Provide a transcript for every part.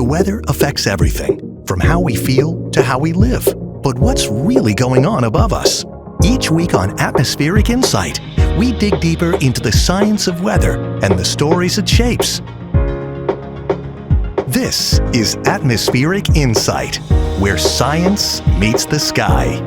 weather affects everything, from how we feel to how we live. But what's really going on above us? Each week on Atmospheric Insight, we dig deeper into the science of weather and the stories it shapes. This is Atmospheric Insight, where science meets the sky.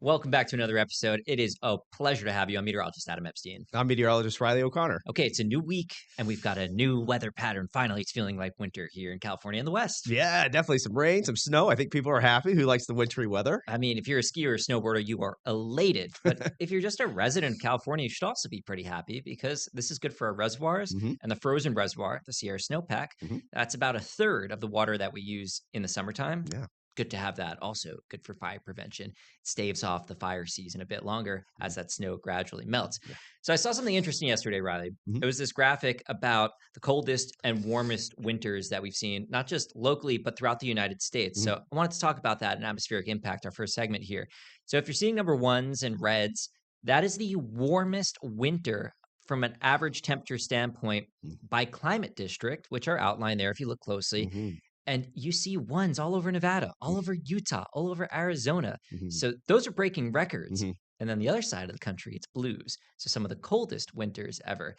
Welcome back to another episode. It is a pleasure to have you. I'm meteorologist Adam Epstein. I'm meteorologist Riley O'Connor. Okay, it's a new week, and we've got a new weather pattern. Finally, it's feeling like winter here in California and the West. Yeah, definitely some rain, some snow. I think people are happy who likes the wintry weather. I mean, if you're a skier or snowboarder, you are elated. But if you're just a resident of California, you should also be pretty happy because this is good for our reservoirs and the frozen reservoir, the Sierra Snowpack. That's about a third of the water that we use in the summertime. Yeah. Good to have that. Also good for fire prevention. It staves off the fire season a bit longer as that snow gradually melts. Yeah. So I saw something interesting yesterday, Riley. It was this graphic about the coldest and warmest winters that we've seen, not just locally, but throughout the United States. So I wanted to talk about that in Atmospheric Impact, our first segment here. So if you're seeing number ones and reds, that is the warmest winter from an average temperature standpoint by climate district, which are outlined there if you look closely. And you see ones all over Nevada, all over Utah, all over Arizona. So those are breaking records. And then the other side of the country, it's blues. So some of the coldest winters ever.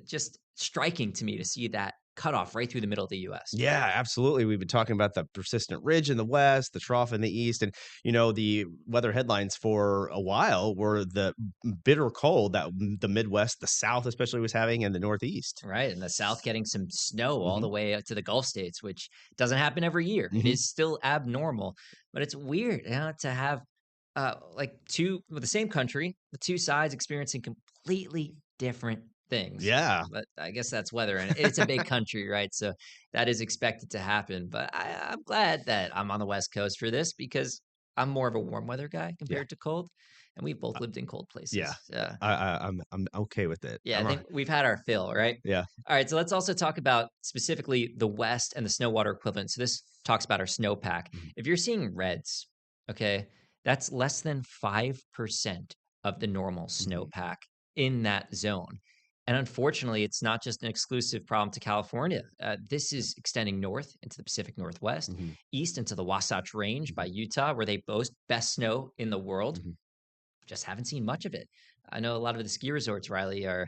Just striking to me to see that cut off right through the middle of the U.S. Yeah, absolutely. We've been talking about the persistent ridge in the west, the trough in the east, and the weather headlines for a while were the bitter cold that the Midwest, the South especially, was having, and the Northeast. Right, and the South getting some snow all the way to the Gulf states, which doesn't happen every year. It is still abnormal, but it's weird to have the same country, the two sides experiencing completely different things. Yeah. But I guess that's weather, and it's a big country, right? So that is expected to happen. But I'm glad that I'm on the West Coast for this because I'm more of a warm weather guy compared to cold, and we've both lived in cold places. Yeah. I'm okay with it. Yeah, I think we've had our fill, right? Yeah. All right, so let's also talk about specifically the West and the snow water equivalent. So this talks about our snowpack. If you're seeing reds, okay, that's less than 5% of the normal snowpack in that zone. And unfortunately, it's not just an exclusive problem to California. This is extending north into the Pacific Northwest, east into the Wasatch Range by Utah, where they boast best snow in the world. Just haven't seen much of it. I know a lot of the ski resorts, Riley, are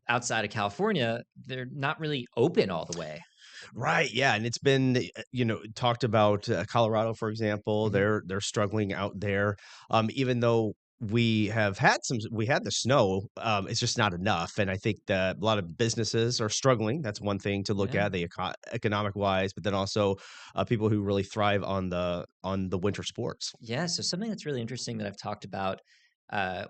outside of California. They're not really open all the way. Right. Yeah. And it's been, talked about Colorado, for example. They're struggling out there. Even though we had the snow, it's just not enough. And I think that a lot of businesses are struggling. That's one thing to look at, the economic wise, but then also people who really thrive on the winter sports. Yeah. So something that's really interesting that I've talked about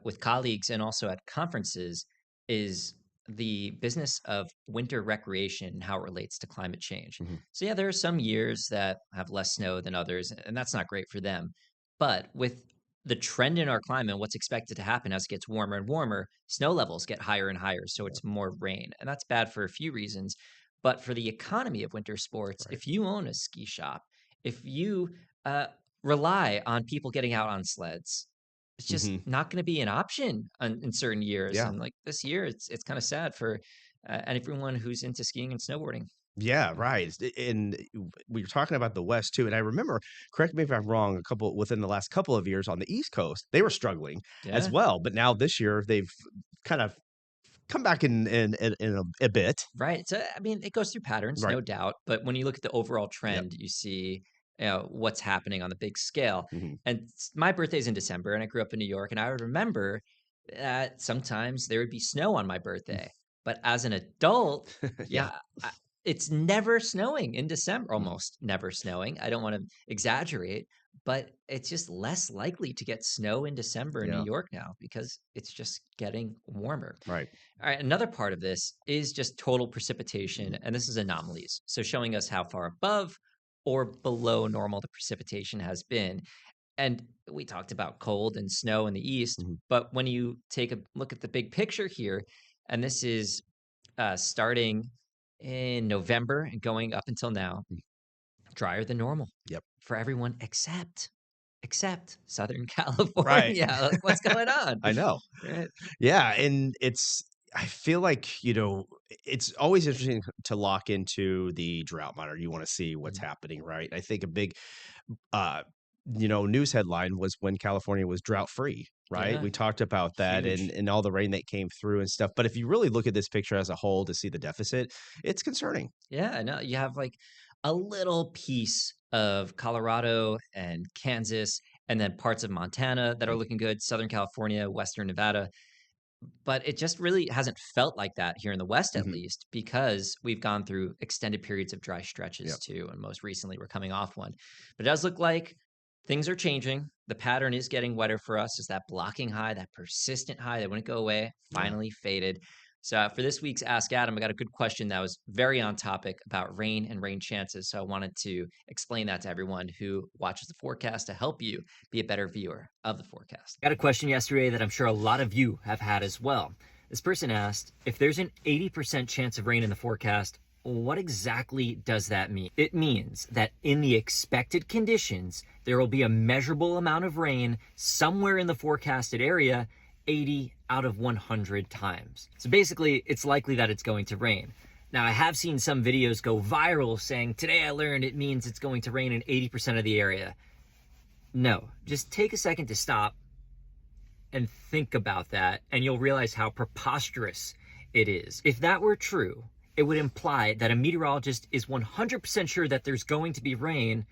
with colleagues and also at conferences is the business of winter recreation and how it relates to climate change. So yeah, there are some years that have less snow than others, and that's not great for them. But with the trend in our climate, what's expected to happen as it gets warmer and warmer, snow levels get higher and higher, so it's more rain. And that's bad for a few reasons. But for the economy of winter sports, if you own a ski shop, if you rely on people getting out on sleds, it's just not going to be an option in certain years. Yeah. And like this year, it's kind of sad for everyone who's into skiing and snowboarding. Yeah, right. And we were talking about the West too. And I remember, correct me if I'm wrong, within the last couple of years on the East Coast, they were struggling as well. But now this year they've kind of come back in a bit. Right. So I mean, it goes through patterns, no doubt. But when you look at the overall trend, you see what's happening on the big scale. And my birthday's in December, and I grew up in New York, and I would remember that sometimes there would be snow on my birthday. But as an adult, it's never snowing in December, almost never snowing. I don't want to exaggerate, but it's just less likely to get snow in December in New York now because it's just getting warmer. Right. All right. Another part of this is just total precipitation, and this is anomalies. So showing us how far above or below normal the precipitation has been. And we talked about cold and snow in the east, but when you take a look at the big picture here, and this is starting in November and going up until now, drier than normal. Yep. For everyone except Southern California. Right. Like, what's going on? I know. Right. Yeah, and it's I feel like, it's always interesting to lock into the drought monitor. You want to see what's Mhm. happening, right? I think a big, uh, news headline was when California was drought free, right? Yeah, We talked about that and, huge. and all the rain that came through and stuff. But if you really look at this picture as a whole to see the deficit, it's concerning. Yeah, no, you have like a little piece of Colorado and Kansas, and then parts of Montana that are Mm, looking good, Southern California, Western Nevada. But it just really hasn't felt like that here in the West, at mhm, least, because we've gone through extended periods of dry yeah, stretches too. And most recently, we're coming off one. But it does look like things are changing. The pattern is getting wetter for us. Is that blocking high, that persistent high that wouldn't go away, yeah. finally faded. So for this week's Ask Adam, I got a good question that was very on topic about rain and rain chances. So I wanted to explain that to everyone who watches the forecast to help you be a better viewer of the forecast. Got a question yesterday that I'm sure a lot of you have had as well. This person asked, if there's an 80% chance of rain in the forecast, what exactly does that mean? It means that in the expected conditions, there will be a measurable amount of rain somewhere in the forecasted area 80 out of 100 times. So basically, it's likely that it's going to rain. Now, I have seen some videos go viral saying, today I learned it means it's going to rain in 80% of the area. No, just take a second to stop and think about that, and you'll realize how preposterous it is. If that were true, it would imply that a meteorologist is 100% sure that there's going to be rain,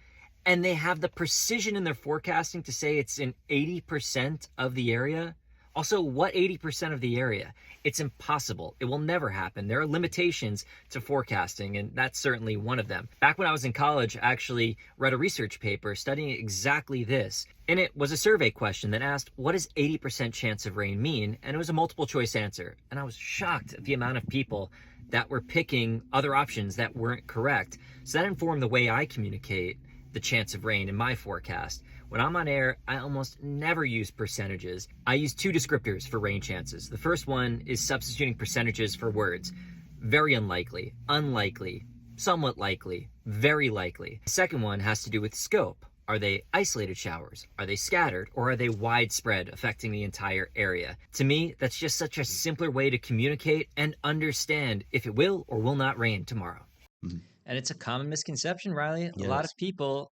and they have the precision in their forecasting to say it's in 80% of the area. Also, what 80% of the area? It's impossible. It will never happen. There are limitations to forecasting, and that's certainly one of them. Back when I was in college, I actually read a research paper studying exactly this. And it was a survey question that asked, what does 80% chance of rain mean? And it was a multiple choice answer. And I was shocked at the amount of people that were picking other options that weren't correct. So that informed the way I communicate the chance of rain in my forecast. When I'm on air, I almost never use percentages. I use two descriptors for rain chances. The first one is substituting percentages for words. Very unlikely, unlikely, somewhat likely, very likely. The second one has to do with scope. Are they isolated showers? Are they scattered? Or are they widespread, affecting the entire area? To me, that's just such a simpler way to communicate and understand if it will or will not rain tomorrow. Mhm. And it's a common misconception, Riley. A Yeah, it lot of is. people,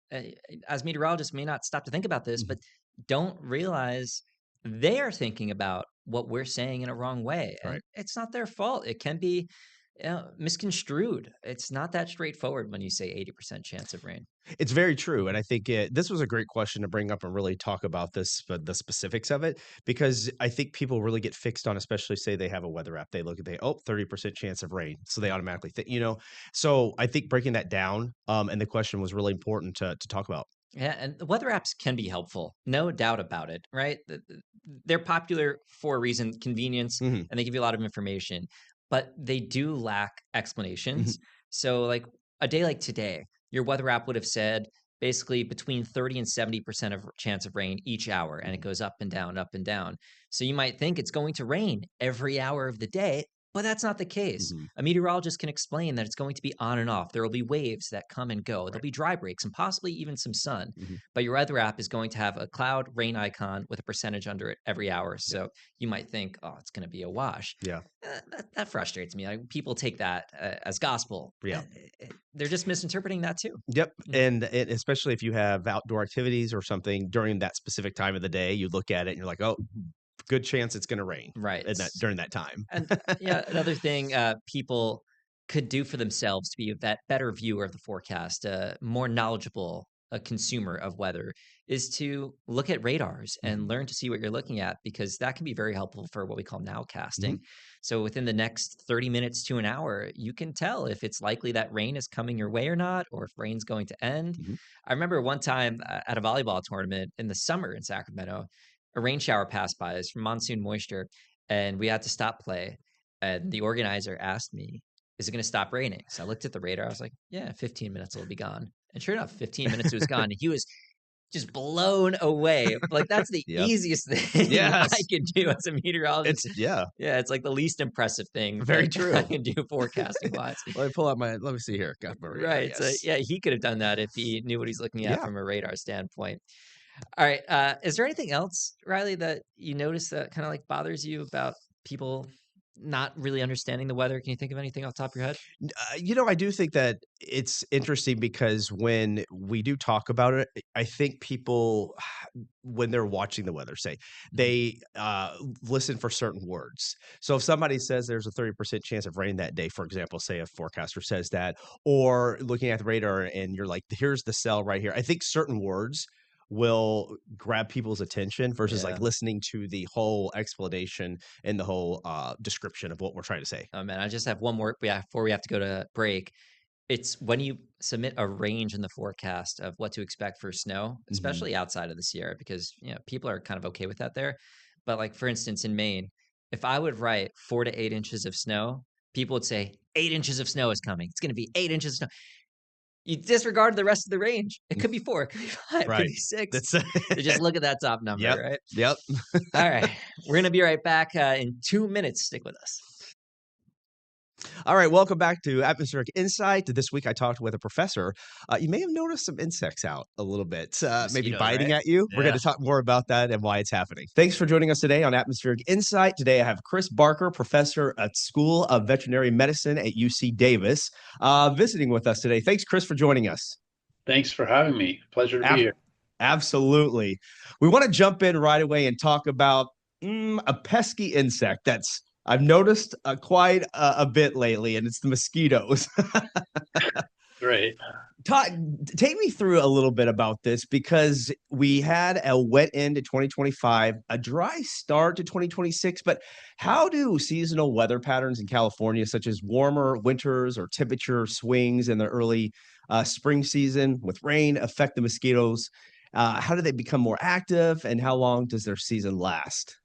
as meteorologists, may not stop to think about this, Mhm. but don't realize they are thinking about what we're saying in a wrong way. And Right. it's not their fault. It can be misconstrued. It's not that straightforward when you say 80% chance of rain. It's very true, and I think this was a great question to bring up and really talk about this, but the specifics of it, because I think people really get fixed on, especially say they have a weather app. They look at 30% chance of rain, so they automatically think. So I think breaking that down, and the question was really important to talk about. Yeah, and the weather apps can be helpful, no doubt about it, right? They're popular for a reason, convenience, Mhm, and they give you a lot of information, but they do lack mhm, explanations. So, like a day like today, your weather app would have said basically between 30 and 70% of chance of rain each hour, and it mhm, goes up and down, up and down. So you might think it's going to rain every hour of the day, but that's not the case. mhm. A meteorologist can explain that it's going to be on and off. There will be waves that come and go. There'll Right. be dry breaks and possibly even some sun. Mhm. But your weather app is going to have a cloud rain icon with a percentage under it every hour. Yeah. So you might think, oh, it's going to be a wash. Yeah. That frustrates me. Like, people take that as gospel. Yeah. They're just misinterpreting that too. Yep, Mm. and especially if you have outdoor activities or something during that specific time of the day, you look at it and you're like, "Oh, good chance it's gonna rain Right. in that during that time." And yeah, another thing people could do for themselves to be that better viewer of the forecast, more knowledgeable a consumer of weather, is to look at radars and Mhm, learn to see what you're looking at, because that can be very helpful for what we call nowcasting. mhm, So within the next 30 minutes to an hour, you can tell if it's likely that rain is coming your way or not, or if rain's going to end. mhm, I remember one time at a volleyball tournament in the summer in Sacramento, a rain shower passed by. It's from monsoon moisture, and we had to stop play. And the organizer asked me, "Is it going to stop raining?" So I looked at the radar. I was like, "Yeah, 15 minutes will be gone." And sure enough, 15 minutes it was gone. And he was just blown away. Like, that's the yep. easiest thing I Yes, could do as a meteorologist. yeah, Yeah, it's like the least impressive thing very that I true. can do forecasting wise. Let me see here, got my radar, Right. So yes. yeah, he could have done that if he knew what he's looking at Yeah. from a radar standpoint. All right. Is there anything else, Riley, that you notice that kind of like bothers you about people not really understanding the weather? Can you think of anything off the top of your head? I do think that it's interesting because when we do talk about it, I think people, when they're watching the weather, say Mhm. they listen for certain words. So if somebody says there's a 30% chance of rain that day, for example, say a forecaster says that, or looking at the radar and you're like, here's the cell right here. I think certain words will grab people's attention versus like Yeah. listening to the whole explanation and the whole description of what we're trying to say. Oh man, I just have one more before we have to go to break. It's when you submit a range in the forecast of what to expect for snow, Mhm. especially outside of the Sierra, because people are kind of okay with that there. But like for instance, in Maine, if I would write 4 to 8 inches of snow, people would say 8 inches of snow is coming. It's going to be 8 inches of snow. You disregard the rest of the range. It could be four, it could be five, it could Right. be six. That's So just look at that top number, yep. right? Yep. All right, we're gonna be right back in 2 minutes. Stick with us. All right, welcome back to Atmospheric Insight. This week I talked with a professor. You may have noticed some insects out a little bit, maybe Mosquitoes, biting right? at you. We're going Yeah. to talk more about that and why it's happening. Thanks for joining us today on Atmospheric Insight. Today I have Chris Barker, professor at School of Veterinary Medicine at UC Davis, visiting with us today. Thanks, Chris, for joining us. Thanks for having me. Pleasure to be Ab- here. Absolutely. We want to jump in right away and talk about a pesky insect that's I've noticed quite a bit lately, and it's the mosquitoes. Great. Todd, take me through a little bit about this because we had a wet end to 2025, a dry start to 2026. But how do seasonal weather patterns in California, such as warmer winters or temperature swings in the early spring season with rain, affect the mosquitoes? How do they become more active, and how long does their season last?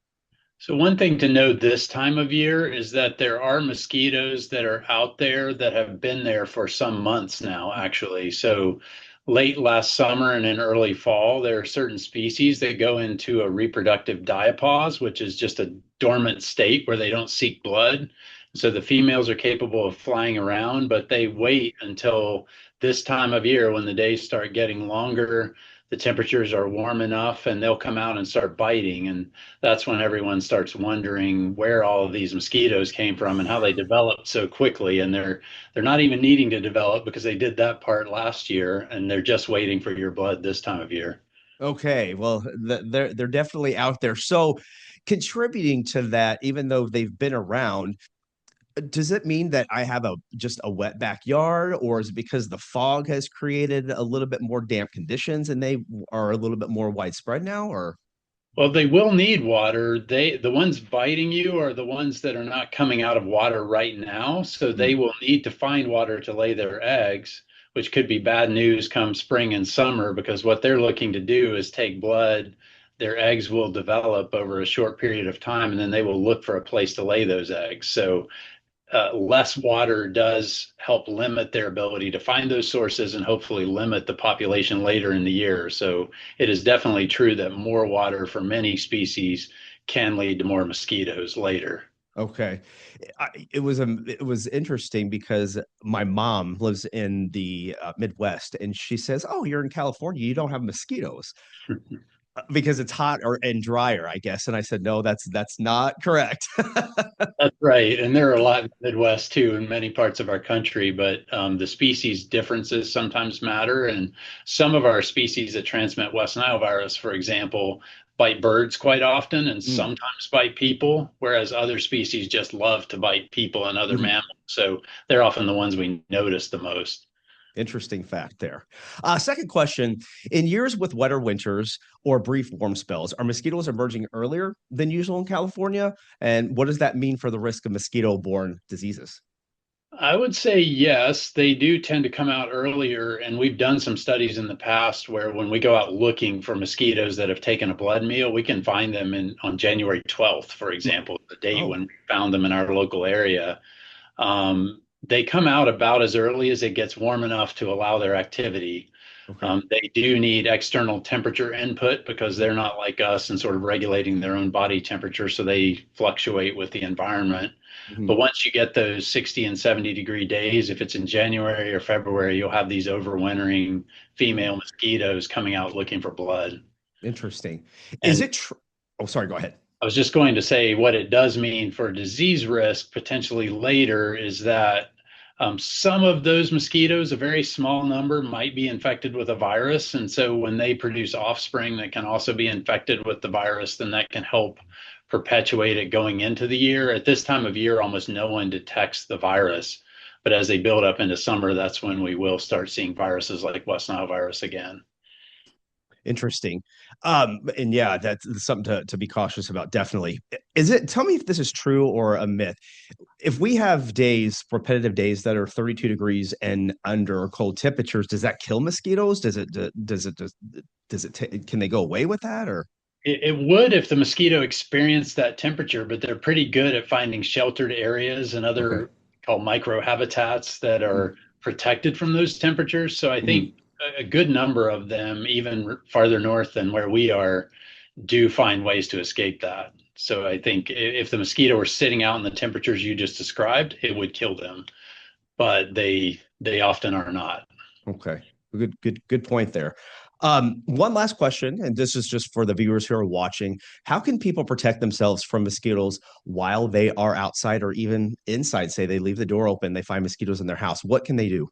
So one thing to note this time of year is that there are mosquitoes that are out there that have been there for some months now, actually. So late last summer and in early fall, there are certain species that go into a reproductive diapause, which is just a dormant state where they don't seek blood. So the females are capable of flying around, but they wait until this time of year when the days start getting longer, the temperatures are warm enough, and they'll come out and start biting. And that's when everyone starts wondering where all of these mosquitoes came from and how they developed so quickly. And they're not even needing to develop because they did that part last year, and they're just waiting for your blood this time of year. Okay, well, they're definitely out there. So, contributing to that, even though they've been around, does it mean that I have a just a wet backyard, or is it because the fog has created a little bit more damp conditions and they are a little bit more widespread now? Or Well, they will need water. The ones biting you are the ones that are not coming out of water right now, so they Mm, will need to find water to lay their eggs, which could be bad news come spring and summer because what they're looking to do is take blood. Their eggs will develop over a short period of time, and then they will look for a place to lay those eggs. So less water does help limit their ability to find those sources and hopefully limit the population later in the year. So it is definitely true that more water for many species can lead to more mosquitoes later. okay, it was interesting because my mom lives in the Midwest, and she says, "Oh, you're in California, you don't have mosquitoes." Because it's hot or and drier, I guess. And I said, no, that's not correct. That's right. And there are a lot in the Midwest too, in many parts of our country, but the species differences sometimes matter. And some of our species that transmit West Nile virus, for example, bite birds quite often and Mm, sometimes bite people, whereas other species just love to bite people and other mhm. mammals. So they're often the ones we notice the most. Interesting fact there. Second question. In years with wetter winters or brief warm spells, are mosquitoes emerging earlier than usual in California? And what does that mean for the risk of mosquito borne diseases? I would say yes, they do tend to come out earlier. And we've done some studies in the past where when we go out looking for mosquitoes that have taken a blood meal, we can find them on January 12th, for example, the date Oh, when we found them in our local area. They come out about as early as it gets warm enough to allow their activity. okay. They do need external temperature input because they're not like us and sort of regulating their own body temperature, so they fluctuate with the environment. But Mhm. once you get those 60 and 70-degree days, if it's in January or February, you'll have these overwintering female mosquitoes coming out looking for blood. Interesting. Is And it true? Oh, sorry, go ahead. I was just going to say what it does mean for disease risk potentially later is that some of those mosquitoes, a very small number, might be infected with a virus. And so when they produce offspring that can also be infected with the virus, then that can help perpetuate it going into the year. At this time of year, almost no one detects the virus. But as they build up into summer, that's when we will start seeing viruses like West Nile virus again. Interesting. And yeah, that's something to be cautious about, definitely. Tell me if this is true or a myth. If we have repetitive days that are 32 degrees and under cold temperatures, does that kill mosquitoes? Can they go away with that, or? It would if the mosquito experienced that temperature, but they're pretty good at finding sheltered areas and Okay. other called microhabitats that Mhm. are protected from those temperatures. So I Mhm. think a good number of them, even farther north than where we are, do find ways to escape that. So I think if the mosquito were sitting out in the temperatures you just described, it would kill them, but they often are not. Okay. Good point there. One last question, and this is just for the viewers who are watching. How can people protect themselves from mosquitoes while they are outside or even inside? Say they leave the door open, they find mosquitoes in their house. What can they do?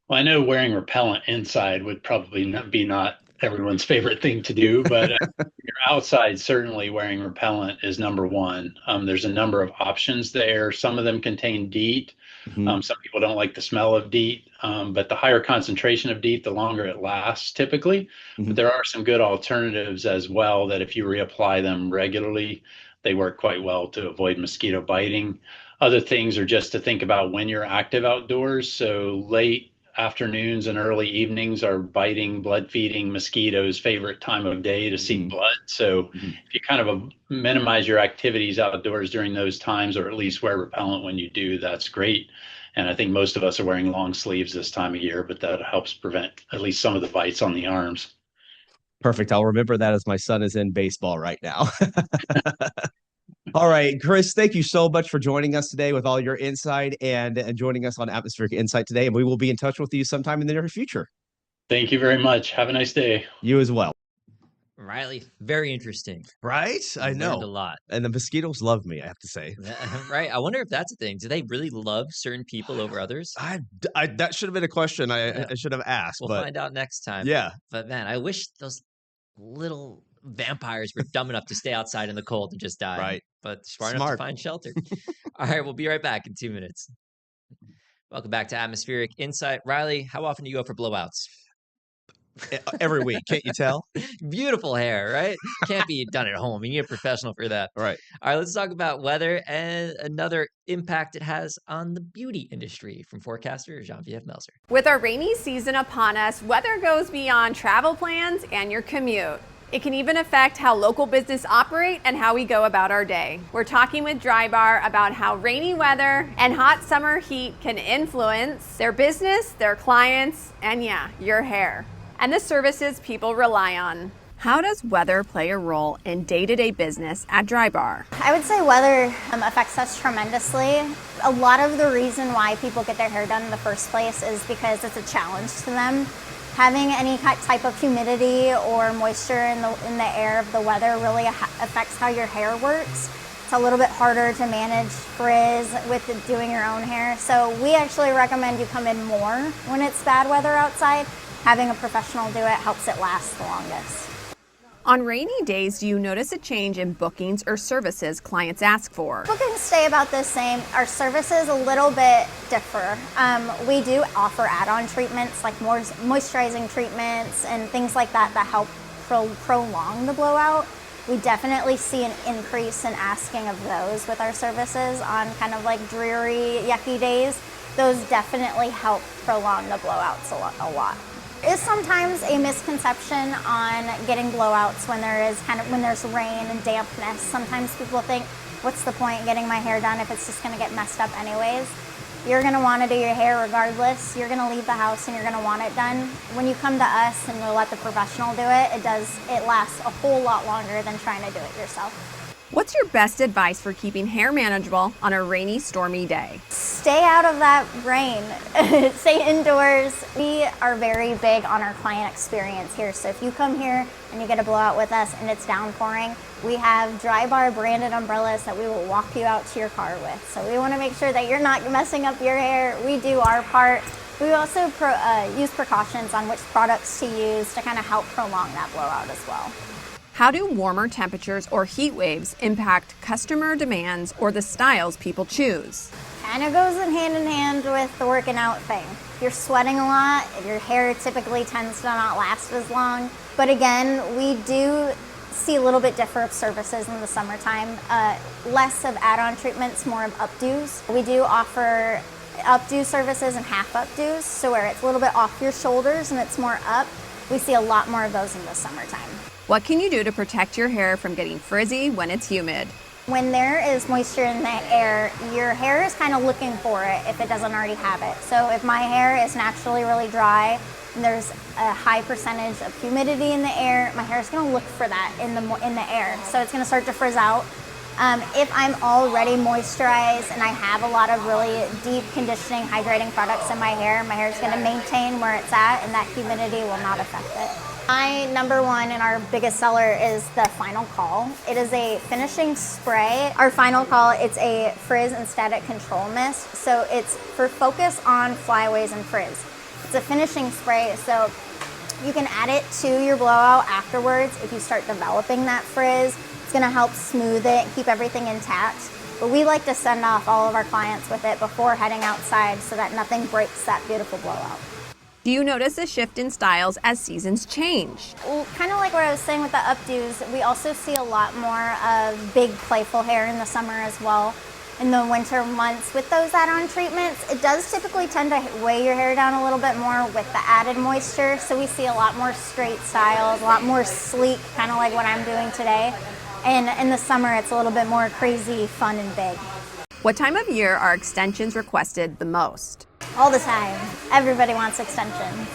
Well, I know wearing repellent inside would probably not everyone's favorite thing to do, but you're outside, certainly wearing repellent is number one. There's a number of options there. Some of them contain DEET. Mhm. Some people don't like the smell of DEET, but the higher concentration of DEET, the longer it lasts typically. But Mhm. there are some good alternatives as well that if you reapply them regularly, they work quite well to avoid mosquito biting. Other things are just to think about when you're active outdoors. So late afternoons and early evenings are biting, blood feeding mosquitoes' favorite time of day to seek Mhm. blood. So Mhm. if you kind of minimize your activities outdoors during those times, or at least wear repellent when you do, that's great. And I think most of us are wearing long sleeves this time of year, but that helps prevent at least some of the bites on the arms. Perfect. I'll remember that as my son is in baseball right now. All right, Chris, thank you so much for joining us today with all your insight and joining us on Atmospheric Insight today. And we will be in touch with you sometime in the near future. Thank you very much. Have a nice day. You as well. Riley, very interesting. Right? I Learned a know. lot. And the mosquitoes love me, I have to say. Right. I wonder if that's a thing. Do they really love certain people over others? That should have been a question Yeah. I should have asked, We'll but find out next time. yeah, But man, I wish those little vampires were dumb enough to stay outside in the cold and just die. right. But smart enough to Smart. find shelter. All right, we'll be right back in 2 minutes. Welcome back to Atmospheric Insight. Riley, how often do you go for blowouts? Every week, can't you tell? Beautiful hair, right? Can't be done at home. You need a professional for that. Right. All right, let's talk about weather and another impact it has on the beauty industry from forecaster Jean-Pierre Melzer. With our rainy season upon us, weather goes beyond travel plans and your commute. It can even affect how local business operate and how we go about our day. We're talking with Drybar about how rainy weather and hot summer heat can influence their business, their clients, and yeah, your hair, and the services people rely on. How does weather play a role in day-to-day business at Drybar? I would say weather affects us tremendously. A lot of the reason why people get their hair done in the first place is because it's a challenge to them. Having any type of humidity or moisture in the air of the weather really affects how your hair works. It's a little bit harder to manage frizz with doing your own hair. So we actually recommend you come in more when it's bad weather outside. Having a professional do it helps it last the longest. On rainy days, do you notice a change in bookings or services clients ask for? Bookings stay about the same. Our services a little bit differ. We do offer add-on treatments like more moisturizing treatments and things like that that help prolong the blowout. We definitely see an increase in asking of those with our services on kind of like dreary, yucky days. Those definitely help prolong the blowouts a lot. Is sometimes a misconception on getting blowouts when when there's rain and dampness. Sometimes people think, what's the point in getting my hair done if it's just going to get messed up anyways? You're going to want to do your hair regardless. You're going to leave the house and you're going to want it done. When you come to us and you let the professional do it, it lasts a whole lot longer than trying to do it yourself. What's your best advice for keeping hair manageable on a rainy, stormy day? Stay out of that rain. Stay indoors. We are very big on our client experience here. So if you come here and you get a blowout with us and it's downpouring, we have Dry Bar branded umbrellas that we will walk you out to your car with. So we want to make sure that you're not messing up your hair. We do our part. We also use precautions on which products to use to kind of help prolong that blowout as well. How do warmer temperatures or heat waves impact customer demands or the styles people choose? Kind of goes in hand with the working out thing. If you're sweating a lot, your hair typically tends to not last as long. But again, we do see a little bit different services in the summertime. Less of add-on treatments, more of updos. We do offer updo services and half updos, so where it's a little bit off your shoulders and it's more up. We see a lot more of those in the summertime. What can you do to protect your hair from getting frizzy when it's humid? When there is moisture in the air, your hair is kind of looking for it if it doesn't already have it. So if my hair is naturally really dry and there's a high percentage of humidity in the air, my hair is going to look for that in the air. So it's going to start to frizz out. If I'm already moisturized and I have a lot of really deep conditioning, hydrating products in my hair is going to maintain where it's at and that humidity will not affect it. My number one and our biggest seller is the Final Call. It is a finishing spray. Our Final Call, it's a frizz and static control mist. So it's for focus on flyaways and frizz. It's a finishing spray, so you can add it to your blowout afterwards if you start developing that frizz. It's gonna help smooth it, keep everything intact. But we like to send off all of our clients with it before heading outside so that nothing breaks that beautiful blowout. Do you notice a shift in styles as seasons change? Well, kind of like what I was saying with the updos, we also see a lot more of big playful hair in the summer as well. In the winter months with those add-on treatments, it does typically tend to weigh your hair down a little bit more with the added moisture. So we see a lot more straight styles, a lot more sleek, kind of like what I'm doing today. And in the summer, it's a little bit more crazy, fun, and big. What time of year are extensions requested the most? All the time. Everybody wants extensions.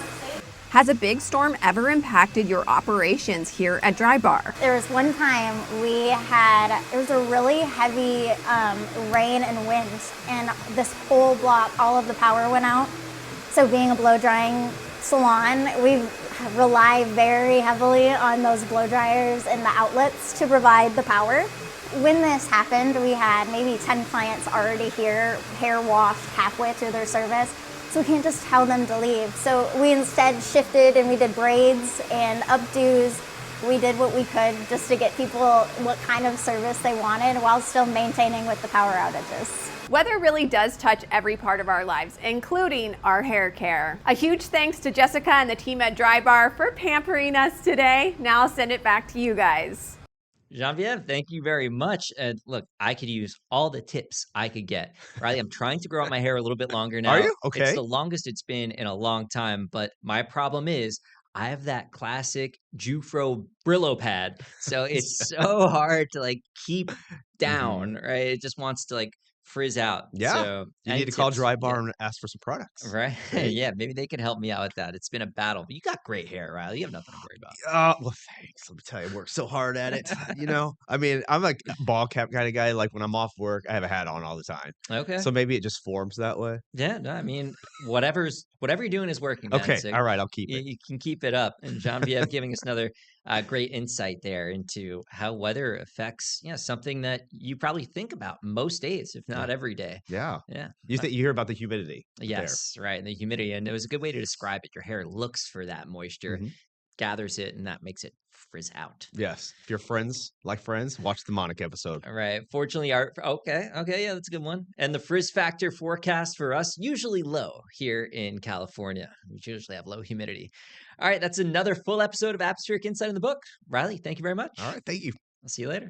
Has a big storm ever impacted your operations here at Dry Bar? There was one time it was a really heavy rain and wind, and this whole block, all of the power went out. So being a blow drying salon, we rely very heavily on those blow dryers and the outlets to provide the power. When this happened, we had maybe 10 clients already here, hair washed halfway through their service. So we can't just tell them to leave. So we instead shifted and we did braids and updos. We did what we could just to get people what kind of service they wanted while still maintaining with the power outages. Weather really does touch every part of our lives, including our hair care. A huge thanks to Jessica and the team at Dry Bar for pampering us today. Now I'll send it back to you guys. Genevieve, thank you very much. And look, I could use all the tips I could get. Riley, I'm trying to grow out my hair a little bit longer now. Are you? Okay. It's the longest it's been in a long time, but my problem is I have that classic Jufro Brillo pad. So it's so hard to like keep down, right? It just wants to like frizz out. Yeah. So You any need to call tips? Dry Bar Yeah. and ask for some products. Right. Right? Yeah. Maybe they can help me out with that. It's been a battle, but you got great hair, Riley. You have nothing to worry about. Well, thanks. Let me tell you, I work so hard at it. I mean, I'm like a ball cap kind of guy. Like when I'm off work, I have a hat on all the time. Okay. So maybe it just forms that way. Yeah, no, I mean, whatever you're doing is working, man. Okay. So All right. I'll keep you, it. you can keep it up. And Genevieve giving us another great insight there into how weather affects, something that you probably think about most days, if not every day. Yeah. Yeah. You hear about the humidity. Yes, right. And the humidity. And it was a good way to describe it. Your hair looks for that moisture, Mhm. gathers it, and that makes it frizz out. Yes. If you're friends, watch the Monica episode. All right. Fortunately, okay, yeah, that's a good one. And the frizz factor forecast for us usually low here in California. We usually have low humidity. All right, that's another full episode of Atmospheric Insight in the Book. Riley, thank you very much. All right. Thank you. I'll see you later.